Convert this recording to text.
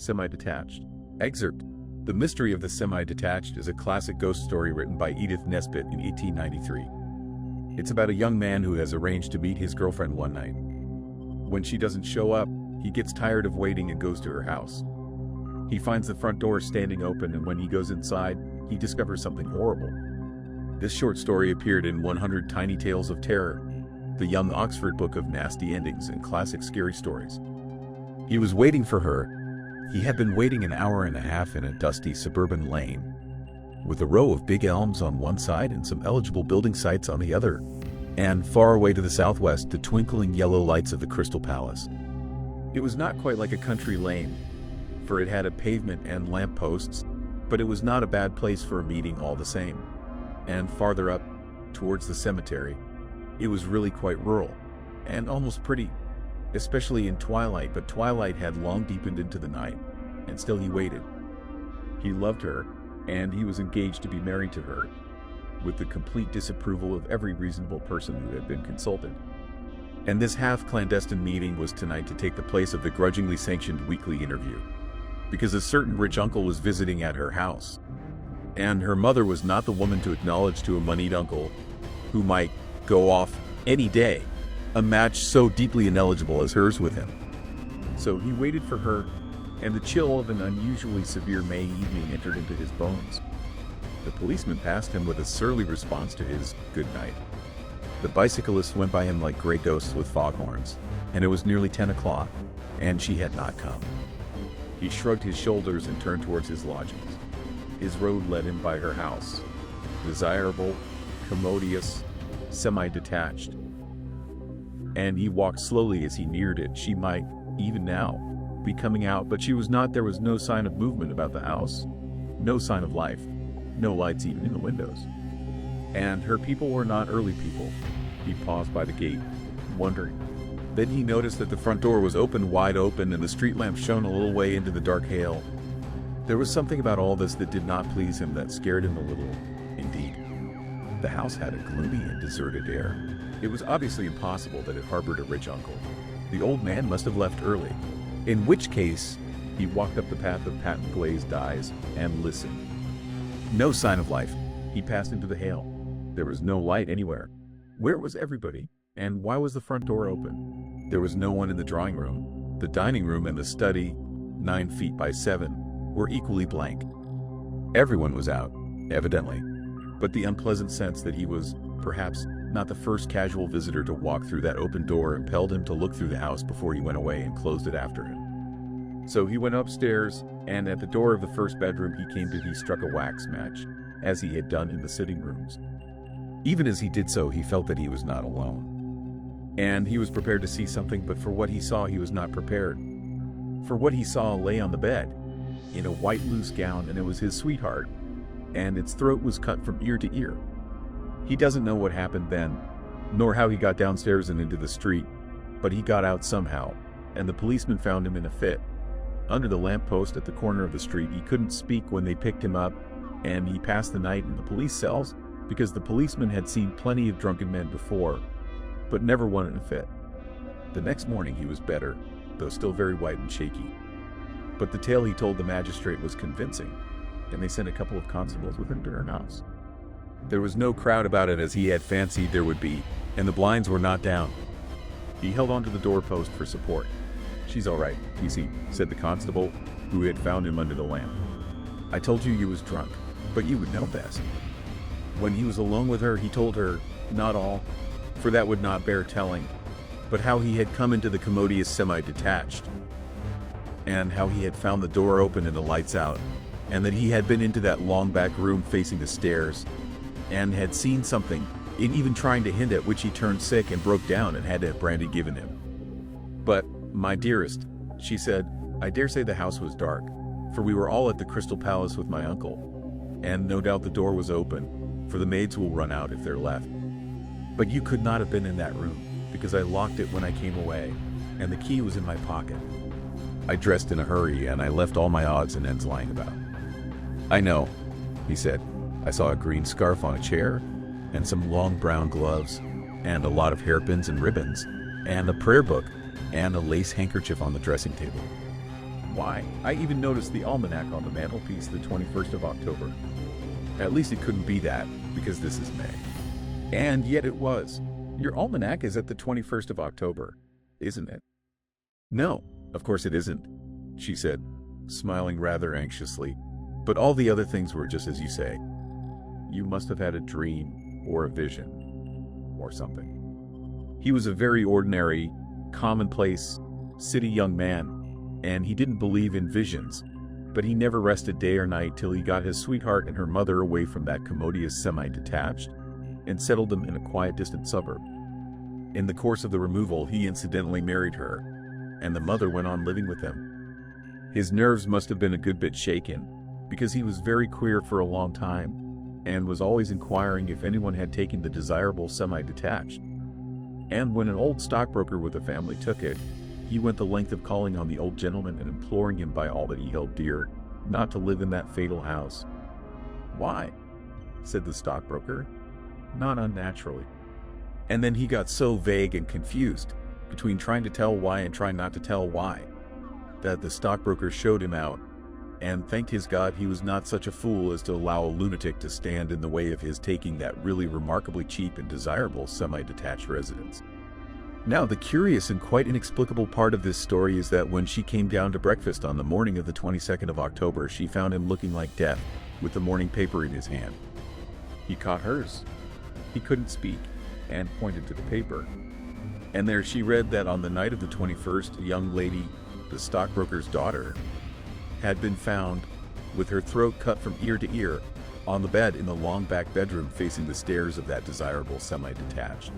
Semi-Detached. Excerpt. The Mystery of the Semi-Detached is a classic ghost story written by Edith Nesbit in 1893. It's about a young man who has arranged to meet his girlfriend one night. When she doesn't show up, he gets tired of waiting and goes to her house. He finds the front door standing open, and when he goes inside, he discovers something horrible. This short story appeared in 100 Tiny Tales of Terror, the Young Oxford Book of Nasty Endings and Classic Scary Stories. He was waiting for her. He had been waiting an hour and a half in a dusty suburban lane, with a row of big elms on one side and some eligible building sites on the other, and far away to the southwest the twinkling yellow lights of the Crystal Palace. It was not quite like a country lane, for it had a pavement and lampposts, but it was not a bad place for a meeting all the same. And farther up, towards the cemetery, it was really quite rural, and almost pretty, especially in twilight, but twilight had long deepened into the night, and still he waited. He loved her, and he was engaged to be married to her, with the complete disapproval of every reasonable person who had been consulted. And this half-clandestine meeting was tonight to take the place of the grudgingly sanctioned weekly interview, because a certain rich uncle was visiting at her house, and her mother was not the woman to acknowledge to a moneyed uncle, who might go off any day, a match so deeply ineligible as hers with him. So he waited for her, and the chill of an unusually severe May evening entered into his bones. The policeman passed him with a surly response to his good night. The bicyclists went by him like gray ghosts with foghorns, and it was nearly 10 o'clock, and she had not come. He shrugged his shoulders and turned towards his lodgings. His road led him by her house, desirable, commodious, semi-detached. And he walked slowly as he neared it. She might, even now, be coming out, but she was not. There was no sign of movement about the house, no sign of life, no lights even in the windows. And her people were not early people. He paused by the gate, wondering. Then he noticed that the front door was wide open, and the street lamp shone a little way into the dark hail. There was something about all this that did not please him, that scared him a little, indeed. The house had a gloomy and deserted air. It was obviously impossible that it harbored a rich uncle. The old man must have left early, in which case he walked up the path of patent glazed eyes and listened. No sign of life. He passed into the hail. There was no light anywhere. Where was everybody? And why was the front door open? There was no one in the drawing room. The dining room and the study, 9 feet by 7, were equally blank. Everyone was out, evidently, but the unpleasant sense that he was, perhaps, not the first casual visitor to walk through that open door impelled him to look through the house before he went away and closed it after him. So he went upstairs, and at the door of the first bedroom he struck a wax match, as he had done in the sitting rooms. Even as he did so, he felt that he was not alone. And he was prepared to see something, but for what he saw he was not prepared. For what he saw lay on the bed, in a white loose gown, and it was his sweetheart, and its throat was cut from ear to ear. He doesn't know what happened then, nor how he got downstairs and into the street, but he got out somehow, and the policeman found him in a fit. Under the lamppost at the corner of the street, he couldn't speak when they picked him up, and he passed the night in the police cells, because the policeman had seen plenty of drunken men before, but never one in a fit. The next morning he was better, though still very white and shaky. But the tale he told the magistrate was convincing, and they sent a couple of constables with him to her house. There was no crowd about it as he had fancied there would be, and the blinds were not down. He held onto the doorpost for support. "She's all right, PC," said the constable, who had found him under the lamp. "I told you was drunk, but you would know best." When he was alone with her, he told her, not all, for that would not bear telling, but how he had come into the commodious Semi-Detached, and how he had found the door open and the lights out, and that he had been into that long back room facing the stairs, and had seen something, in even trying to hint at which he turned sick and broke down and had to have brandy given him. "But, my dearest," she said, "I dare say the house was dark, for we were all at the Crystal Palace with my uncle, and no doubt the door was open, for the maids will run out if they're left. But you could not have been in that room, because I locked it when I came away, and the key was in my pocket. I dressed in a hurry, and I left all my odds and ends lying about." "I know," he said. "I saw a green scarf on a chair, and some long brown gloves, and a lot of hairpins and ribbons, and a prayer book, and a lace handkerchief on the dressing table." Why? I even noticed the almanac on the mantelpiece, the 21st of October. At least it couldn't be that, because this is May. And yet it was. Your almanac is at the 21st of October, isn't it? No, of course it isn't, she said, smiling rather anxiously. But all the other things were just as you say. You must have had a dream, or a vision, or something. He was a very ordinary, commonplace, city young man, and he didn't believe in visions, but he never rested day or night till he got his sweetheart and her mother away from that commodious semi-detached and settled them in a quiet, distant suburb. In the course of the removal, he incidentally married her, and the mother went on living with him. His nerves must have been a good bit shaken, because he was very queer for a long time, and was always inquiring if anyone had taken the desirable semi-detached. And when an old stockbroker with a family took it, he went the length of calling on the old gentleman and imploring him by all that he held dear, not to live in that fatal house. Why? Said the stockbroker, not unnaturally. And then he got so vague and confused, between trying to tell why and trying not to tell why, that the stockbroker showed him out, and thanked his God he was not such a fool as to allow a lunatic to stand in the way of his taking that really remarkably cheap and desirable semi-detached residence. Now, the curious and quite inexplicable part of this story is that when she came down to breakfast on the morning of the 22nd of October, she found him looking like death, with the morning paper in his hand. He caught hers. He couldn't speak, and pointed to the paper. And there she read that on the night of the 21st, a young lady, the stockbroker's daughter, had been found, with her throat cut from ear to ear, on the bed in the long back bedroom facing the stairs of that desirable semi-detached.